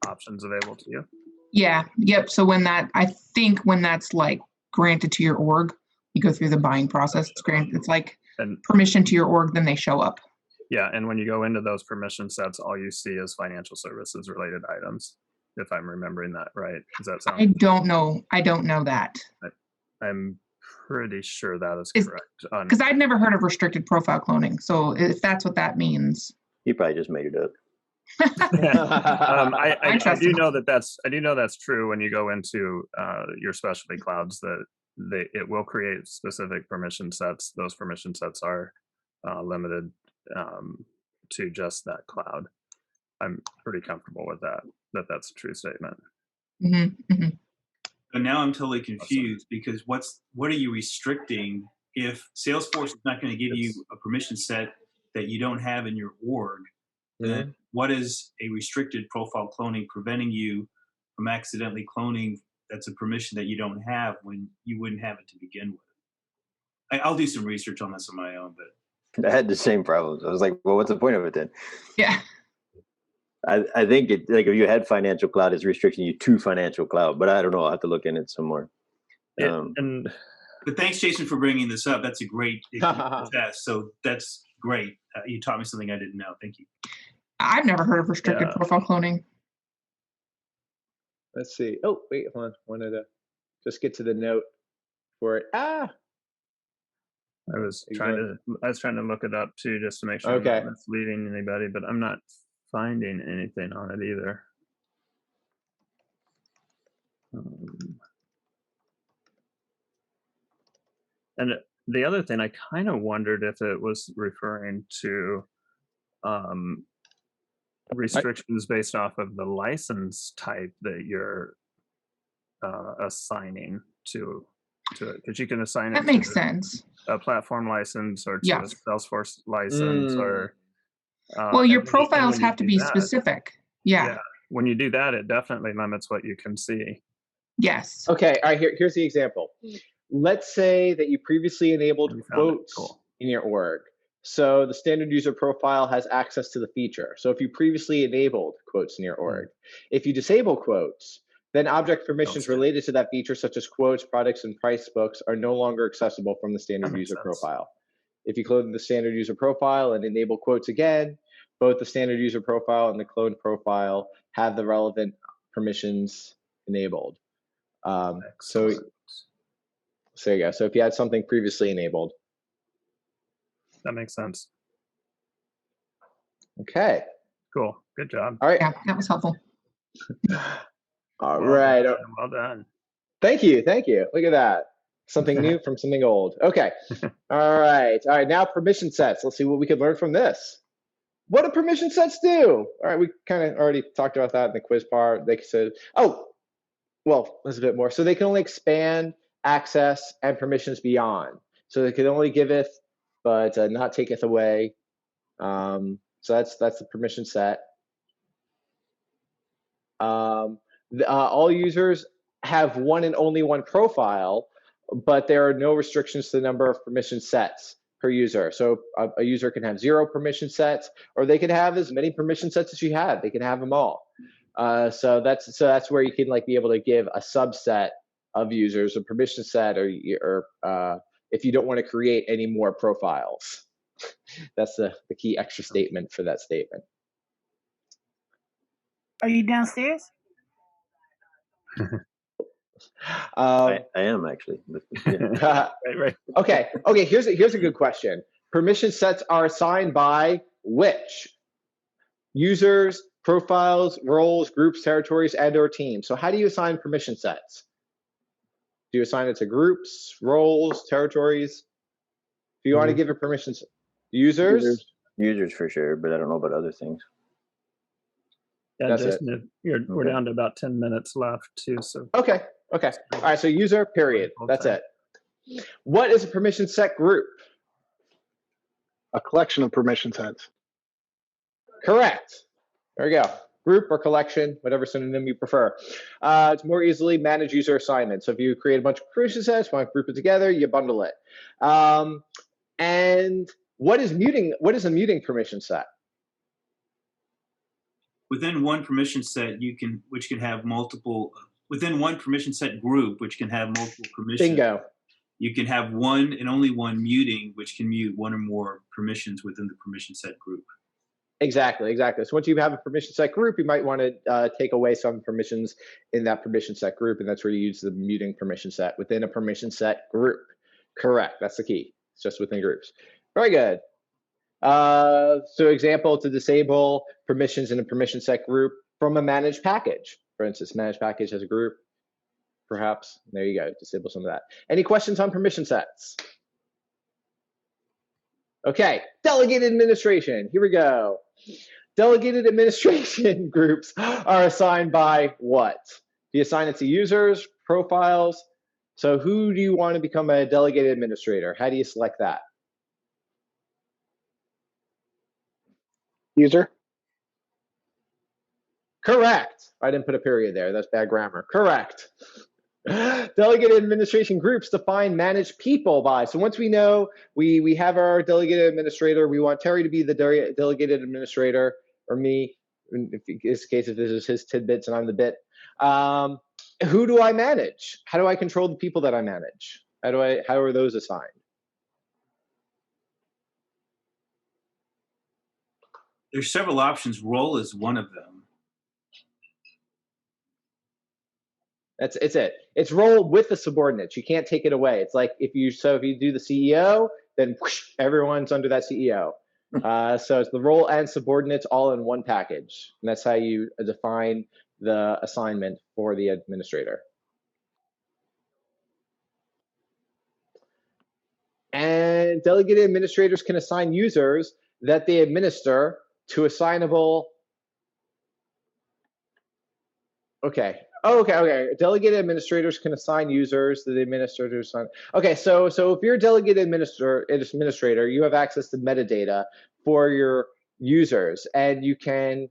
options available to you? Yeah, yep. So when that's like granted to your org, you go through the buying process, it's like permission to your org, then they show up. Yeah, and when you go into those permission sets, all you see is financial services related items, if I'm remembering that right. Does that sound? I don't know that. I'm pretty sure that is correct. Because I'd never heard of restricted profile cloning. So if that's what that means. You probably just made it up. I do know that's true when you go into your specialty clouds, that it will create specific permission sets. Those permission sets are limited to just that cloud. I'm pretty comfortable with that's a true statement. Mm-hmm, mm-hmm. But now I'm totally confused because what are you restricting if Salesforce is not going to give you a permission set that you don't have in your org? Then what is a restricted profile cloning preventing you from accidentally cloning that's a permission that you don't have when you wouldn't have it to begin with. I'll do some research on this on my own, but I had the same problems. I was like, well, what's the point of it then? Yeah. I think it, like, if you had financial cloud, it's restricting you to financial cloud, but I don't know. I'll have to look in it some more. But thanks, Jason, for bringing this up. That's a great test. So that's great. You taught me something I didn't know. Thank you. I've never heard of restricted profile cloning. Let's see. Oh, wait, hold on. Wanted to just get to the note for it. I was trying to look it up too, just to make sure I'm not misleading anybody, but I'm not finding anything on it either. And the other thing, I kind of wondered if it was referring to restrictions based off of the license type that you're assigning to it, because you can assign it. That makes sense. A platform license or to a Salesforce license or. Well, your profiles have to be specific. Yeah. When you do that, it definitely limits what you can see. Yes. Okay. All right. Here's the example. Let's say that you previously enabled quotes in your org. So the standard user profile has access to the feature. So if you previously enabled quotes in your org, if you disable quotes, then object permissions related to that feature, such as quotes, products, and price books, are no longer accessible from the standard user profile. If you clone the standard user profile and enable quotes again, both the standard user profile and the cloned profile have the relevant permissions enabled. So there you go. So if you had something previously enabled. That makes sense. Okay. Cool. Good job. All right. Yeah, that was helpful. All right. Well done. Thank you. Thank you. Look at that. Something new from something old. Okay. All right. All right. Now permission sets. Let's see what we can learn from this. What do permission sets do? All right. We kind of already talked about that in the quiz part. They said, oh, well, there's a bit more. So they can only expand access and permissions beyond. So they can only giveth, but not taketh away. So that's the permission set. All users have one and only one profile, but there are no restrictions to the number of permission sets per user. So a user can have 0 permission sets, or they can have as many permission sets as you have. They can have them all. So that's where you can be able to give a subset of users a permission set, or if you don't want to create any more profiles. That's the key extra statement for that statement. Are you downstairs? I am actually. Right. Okay. Here's a good question. Permission sets are assigned by which? Users, profiles, roles, groups, territories, and/or teams. So how do you assign permission sets? Do you assign it to groups, roles, territories? If you want to give a permission, users for sure, but I don't know about other things. Yeah, that's Jason, we're down to about 10 minutes left too. So okay. All right. So user, period. That's it. What is a permission set group? A collection of permission sets. Correct. There we go. Group or collection, whatever synonym you prefer. To more easily manage user assignments. So if you create a bunch of permission sets, want to group it together, you bundle it. And what is muting? What is a muting permission set? Within one permission set, which can have multiple. Within one permission set group, which can have multiple permissions. Bingo. You can have one and only one muting, which can mute one or more permissions within the permission set group. Exactly. So once you have a permission set group, you might want to take away some permissions in that permission set group, and that's where you use the muting permission set within a permission set group. Correct. That's the key. It's just within groups. Very good. So example, to disable permissions in a permission set group from a managed package. For instance, managed package has a group, perhaps. There you go. Disable some of that. Any questions on permission sets? Okay, delegated administration. Here we go. Delegated administration groups are assigned by what? Do you assign it to users, profiles? So who do you want to become a delegated administrator? How do you select that? User. Correct. I didn't put a period there. That's bad grammar. Correct. Delegated administration groups define manage people by. So once we know we have our delegated administrator, we want Terry to be the delegated administrator, or me, in this case, if this is his tidbits and I'm the bit. Who do I manage? How do I control the people that I manage? How are those assigned? There's several options. Role is one of them. It's it. It's role with the subordinates. You can't take it away. It's like if you do the CEO, then whoosh, everyone's under that CEO. So it's the role and subordinates all in one package. And that's how you define the assignment for the administrator. And delegated administrators can assign users that they administer to assignable. Okay. Oh, okay. Delegated administrators can assign users that the administrator assign. Okay, so if you're a delegated administrator, you have access to metadata for your users, and you can.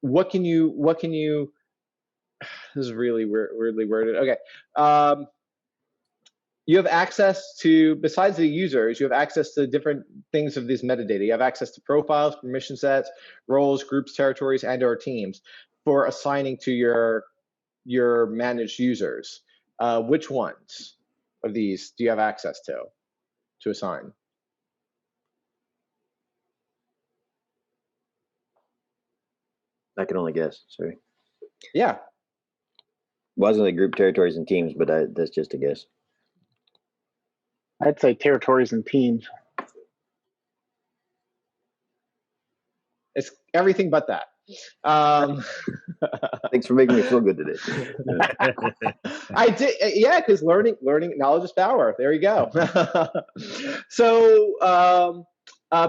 What can you? This is really weirdly worded. Okay. You have access to, besides the users, you have access to different things of this metadata. You have access to profiles, permission sets, roles, groups, territories, and/or teams for assigning to your managed users. Which ones of these do you have access to assign? I can only guess. Sorry. Yeah. Wasn't the group, territories, and teams, but that's just a guess. I'd say territories and teams. It's everything but that. Thanks for making me feel good today. I did, yeah, because learning, knowledge is power. There you go. So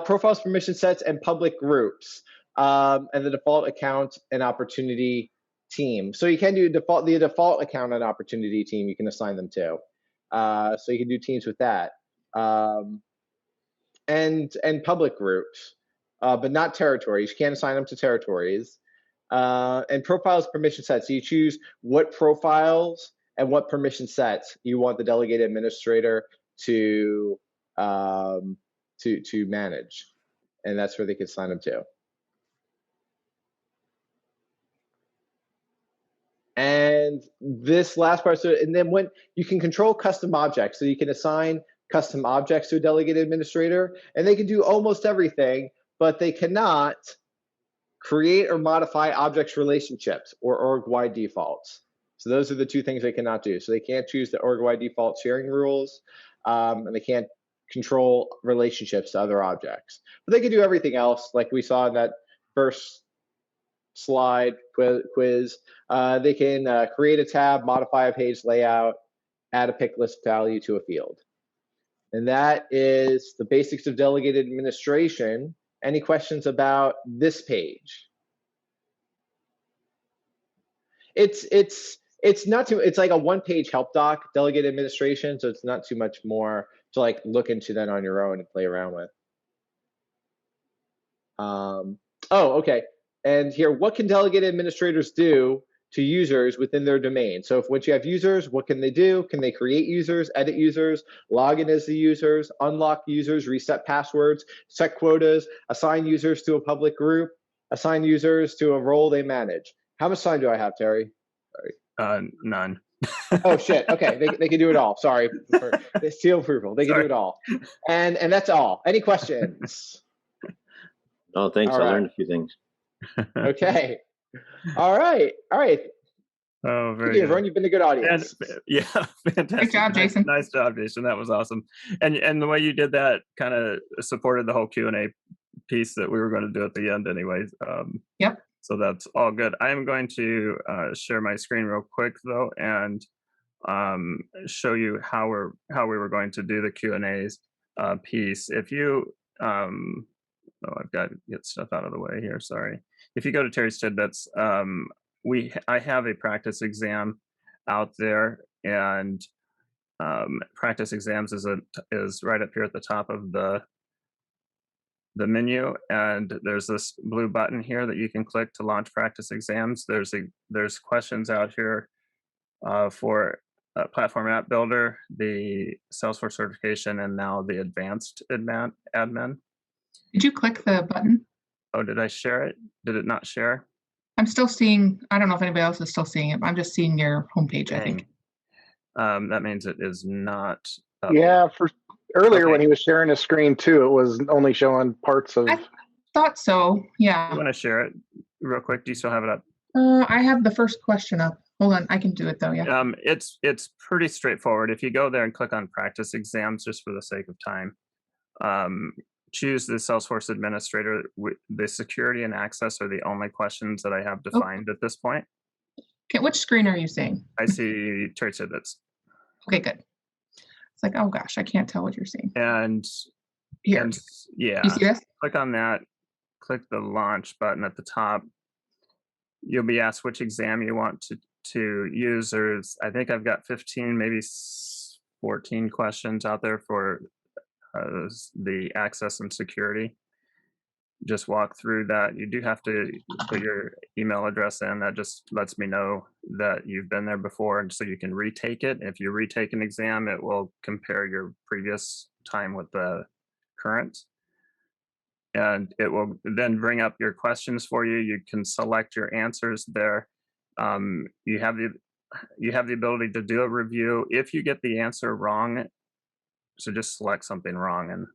profiles, permission sets, and public groups, and the default account and opportunity team. So you can do the default account and opportunity team. You can assign them to. So you can do teams with that, and public groups, but not territories. You can't assign them to territories. And profiles, permission sets. So you choose what profiles and what permission sets you want the delegated administrator to manage, and that's where they can assign them to. And this last part, so, and then when you can control custom objects, so you can assign custom objects to a delegated administrator, and they can do almost everything, but they cannot create or modify objects relationships or org-wide defaults. So those are the two things they cannot do. So they can't choose the org-wide default sharing rules, and they can't control relationships to other objects. But they can do everything else, like we saw in that first slide quiz. They can create a tab, modify a page layout, add a pick list value to a field. And that is the basics of delegated administration. Any questions about this page? It's not too, it's like a one-page help doc, delegated administration, so it's not too much more to like look into that on your own and play around with. Oh, okay. And here, what can delegated administrators do to users within their domain? So if once you have users, what can they do? Can they create users, edit users, log in as the users, unlock users, reset passwords, set quotas, assign users to a public group, assign users to a role they manage? How much time do I have, Terry? Sorry. None. Oh shit. Okay, they can do it all. Sorry for the seal approval. They can do it all, and that's all. Any questions? Oh, thanks. All I right. learned a few things. Okay. All right. Oh, very Thank you, good. everyone. You've been a good audience. And, yeah, fantastic. Great job, Jason. Nice job, Jason. That was awesome. And the way you did that kind of supported the whole Q&A piece that we were going to do at the end anyways. Yep. So that's all good. I am going to share my screen real quick though, and show you how we were going to do the Q&As piece. If you I've got to get stuff out of the way here. Sorry. If you go to Terry's Tidbits, I have a practice exam out there, and practice exams is right up here at the top of the menu, and there's this blue button here that you can click to launch practice exams. There's questions out here for Platform App Builder, the Salesforce certification, and now the Advanced Admin. Did you click the button? Oh, did I share it? Did it not share? I'm still seeing, I don't know if anybody else is still seeing it, but I'm just seeing your homepage, I think. That means it is not up. Yeah, for earlier when he was sharing his screen too, it was only showing parts of. I thought so, yeah. You want to share it real quick? Do you still have it up? I have the first question up. Hold on, I can do it though, yeah. It's pretty straightforward. If you go there and click on practice exams, just for the sake of time, choose the Salesforce administrator. The security and access are the only questions that I have defined at this point. Okay, which screen are you seeing? I see Tidbits. Okay, good. It's like, oh gosh, I can't tell what you're seeing. And here, and, yeah, you see this? Click on that. Click the launch button at the top. You'll be asked which exam you want to use. I think I've got 15, maybe 14 questions out there for the access and security. Just walk through that. You do have to put your email address in. That just lets me know that you've been there before, and so you can retake it. If you retake an exam, it will compare your previous time with the current. And it will then bring up your questions for you. You can select your answers there. You have the ability to do a review if you get the answer wrong. So just select something wrong and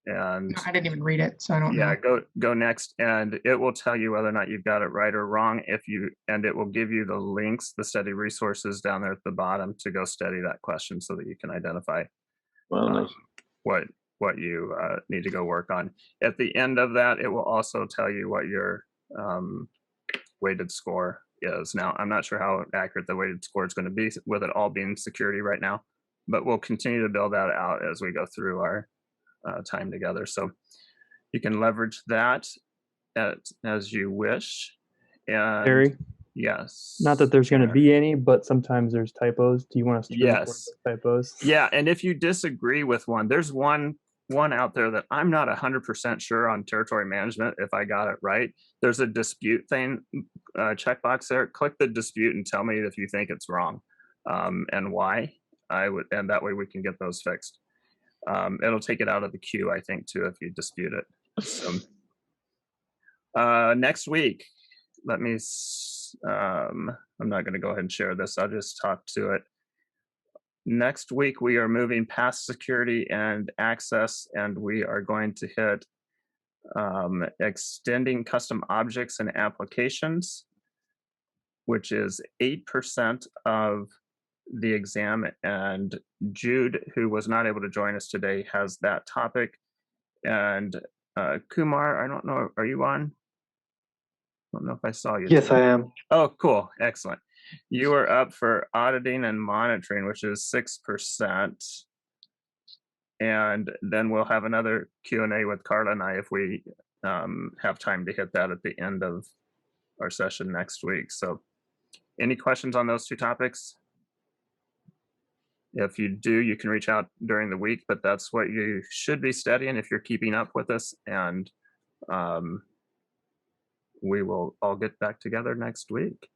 No, I didn't even read it, so I don't know. Yeah, go next, and it will tell you whether or not you've got it right or wrong. And it will give you the links, the study resources down there at the bottom to go study that question so that you can identify what you need to go work on. At the end of that, it will also tell you what your weighted score is. Now, I'm not sure how accurate the weighted score is going to be with it all being security right now, but we'll continue to build that out as we go through our time together. So you can leverage that as you wish. And Harry? Yes. Not that there's going to be any, but sometimes there's typos. Do you want us to report those typos? Yeah, and if you disagree with one, there's one out there that I'm not 100% sure on territory management if I got it right. There's a dispute thing, checkbox there. Click the dispute and tell me if you think it's wrong and why. And that way we can get those fixed. It'll take it out of the queue, I think, too, if you dispute it. So, next week, I'm not going to go ahead and share this. I'll just talk to it. Next week, we are moving past security and access, and we are going to hit extending custom objects and applications, which is 8% of the exam. And Jude, who was not able to join us today, has that topic. And Kumar, I don't know, are you on? I don't know if I saw you. Yes, I am. Oh, cool. Excellent. You are up for auditing and monitoring, which is 6%. And then we'll have another Q&A with Carla and I if we have time to hit that at the end of our session next week. So any questions on those two topics? If you do, you can reach out during the week, but that's what you should be studying if you're keeping up with us. And we will all get back together next week.